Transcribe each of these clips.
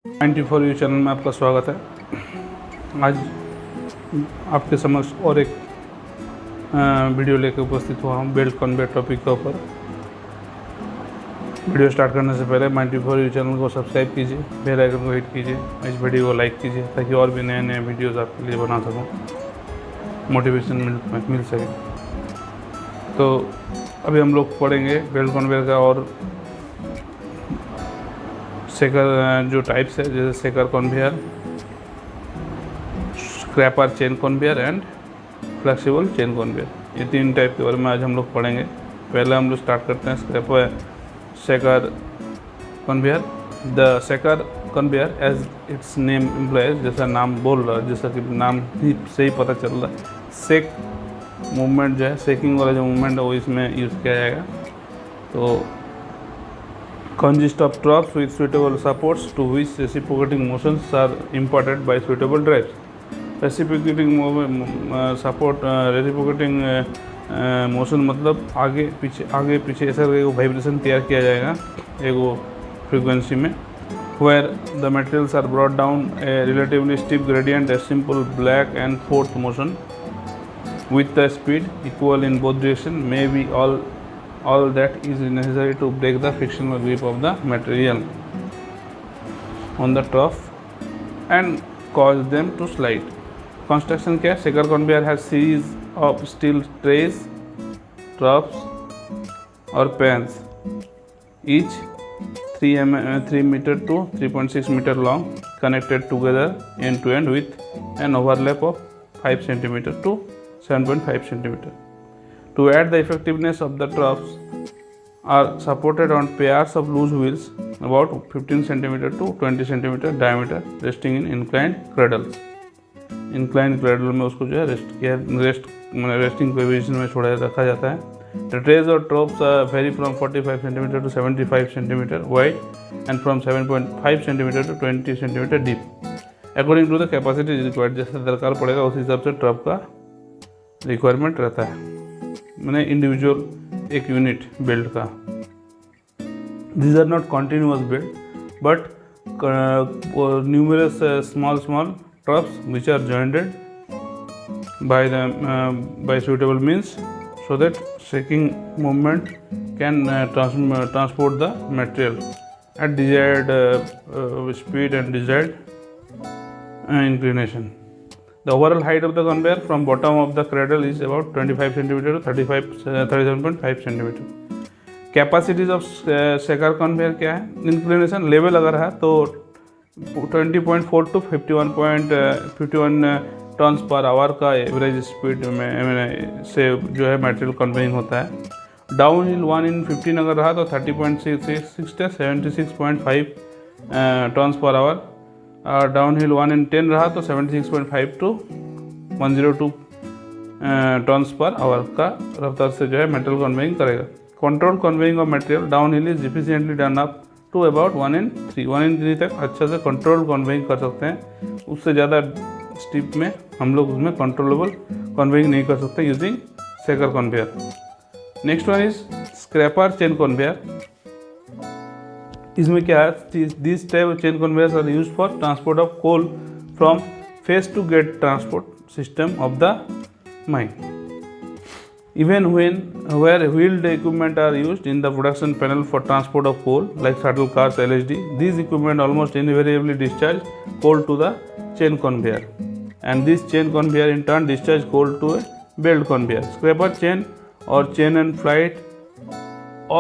94 channel में आपका स्वागत है। आज आपके समक्ष और एक वीडियो लेकर उपस्थित हुआ हूँ बेल्ट कन्वेयर टॉपिक के ऊपर। वीडियो स्टार्ट करने से पहले 94 चैनल को सब्सक्राइब कीजिए, बेल आइकन को हिट कीजिए, इस वीडियो को लाइक कीजिए ताकि और भी नए नए वीडियोस आपके लिए बना सकूँ, मोटिवेशन मिल सके। तो अभी हम लोग पढ़ेंगे बेल्ट कन्वेयर का और सेकर जो टाइप्स है, जैसे सेकर conveyor, scraper chain conveyor and flexible chain conveyor. ये तीन टाइप के बारे में आज हम लोग पढ़ेंगे। पहले हम लोग स्टार्ट करते हैं shaker conveyor. The shaker conveyor as its name implies, जैसा नाम बोल रहा है, जैसा कि नाम ही से ही पता चल रहा है, सेक मूवमेंट जो है, सेकिंग वाला जो मूवमेंट है वो इसमें यूज़ किया जाएगा। तो consist of troughs with suitable supports to which reciprocating motions are imparted by suitable drives. Reciprocating support reciprocating motion मतलब आगे पीछे ऐसा एक वाइब्रेशन तैयार किया जाएगा एक फ्रीक्वेंसी में, where the materials are brought down a relatively steep gradient, a simple back and forth motion with the speed equal in both directions may be all that is necessary to break the frictional grip of the material on the trough and cause them to slide. Construction क्या है? सेकर conveyor has series of steel trays, troughs और pans, each 3 meter to 3.6 meter long, connected together end to end with an overlap of 5 centimeter to 7.5 centimeter. To add the effectiveness of the troughs are supported on pairs of loose wheels about 15 cm to 20 cm diameter resting in inclined cradles. Inclined cradle में उसको जो है resting position में छोड़ा रखा जाता है. The trays or troughs vary from 45 cm to 75 cm wide and from 7.5 cm to 20 cm deep according to the capacity required. जैसा दरकार पड़ेगा उस हिसाब से ट्रफ का रिक्वायरमेंट रहता है, मैंने इंडिविजुअल एक यूनिट बेल्ट का. These are not continuous belt but numerous small troughs which are jointed by suitable means so that shaking movement can transport the material at desired speed and desired inclination. The overall height of the conveyor from bottom of the cradle is about 25 cm to 37.5 cm. Capacities of सेकर conveyor क्या है? Inclination level अगर है तो 20.4 to 51 turns per our का average speed में से जो है मटेरियल कन्वेइंग होता है. डाउन हिल 1 in 15 अगर रहा तो 30.6 to 76.5 tons per hour. Down hill 1 in 10 रहा तो 76.5 to 102 टन्स पर आवर का रफ्तार से जो है मेटेरियल कन्वेइंग करेगा. Control conveying of material down hill is efficiently done up to about 1 in 3 तक अच्छा से कंट्रोल कन्वेइंग कर सकते हैं. उससे ज़्यादा स्टीप में हम लोग उसमें कंट्रोलेबल कन्वेइंग नहीं कर सकते using shaker conveyor. Next one is scraper chain conveyor. इसमें क्या है? This type of chain conveyors are used for transport of coal from face to gate transport system of the mine. Even where wheeled equipment are used in the production panel for transport of coal, like shuttle cars, LHD, these equipment almost invariably discharge coal to the chain conveyor, and this chain conveyor in turn discharge coal to a belt conveyor. Scraper chain or chain and flight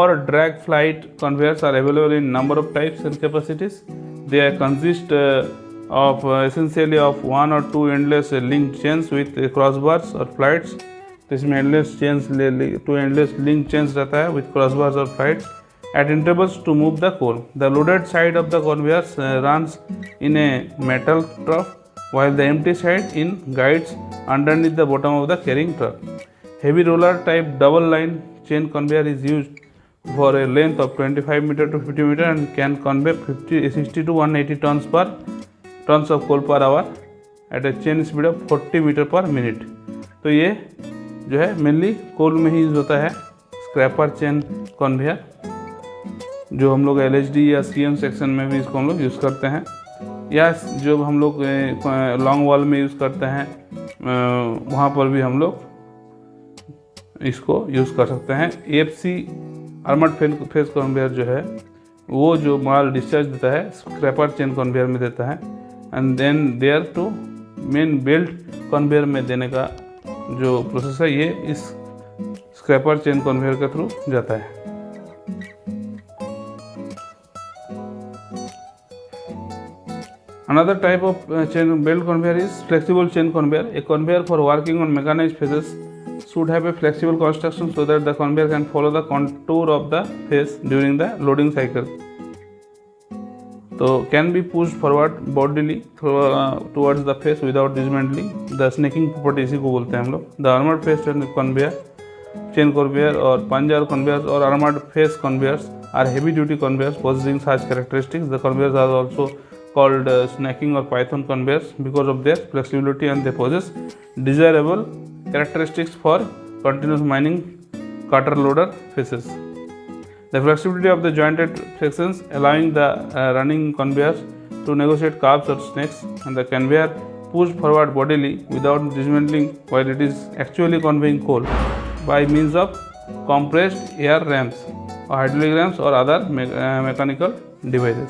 or drag flight conveyors are available in number of types and capacities. They consist of essentially of 1 or 2 endless linked chains with crossbars or flights. तो इसमें endless chains 2 endless link chains रहता है with crossbars और flights at intervals to move the coal. The loaded side of the conveyors runs in a metal trough while the empty side in guides underneath the bottom of the carrying truck. Heavy roller type double line chain conveyor is used for a length of 25 meter to 50 meter and can convey 60 to 180 tons of coal per hour at a chain speed of 40 meter per minute. तो ये जो है mainly कोल में ही use होता है scraper chain conveyor, जो हम लोग LHD या CM सेक्शन में भी इसको हम लोग यूज़ करते हैं. या जो हम लोग लॉन्ग वॉल में यूज़ करते हैं वहाँ पर भी हम लोग इसको यूज़ कर सकते हैं। AFC आर्मर्ड फेस कन्वेयर जो है वो जो माल डिस्चार्ज देता है स्क्रैपर चेन कन्वेयर में देता है, and then there to main belt conveyor में देने का जो प्रोसेस है ये इस स्क्रैपर चेन कन्वेयर के थ्रू जाता है। Another type of chain belt conveyor is flexible chain conveyor. A conveyor for working on mechanized phases should have a flexible construction so that the conveyor can follow the contour of the phase during the loading cycle. So can be pushed forward bodily towards the face without dismantling. The snaking property इसी को बोलते हैं हम लोग। The armored face chain conveyor और पंजर conveyors और armored face conveyors are heavy duty conveyors possessing such characteristics. The conveyors are also called snacking or python conveyors because of their flexibility, and they possess desirable characteristics for continuous mining cutter loader phases. The flexibility of the jointed sections allowing the running conveyors to negotiate curves or snakes, and the conveyor pushed forward bodily without dismantling while it is actually conveying coal by means of compressed air rams or hydraulic rams or other mechanical devices.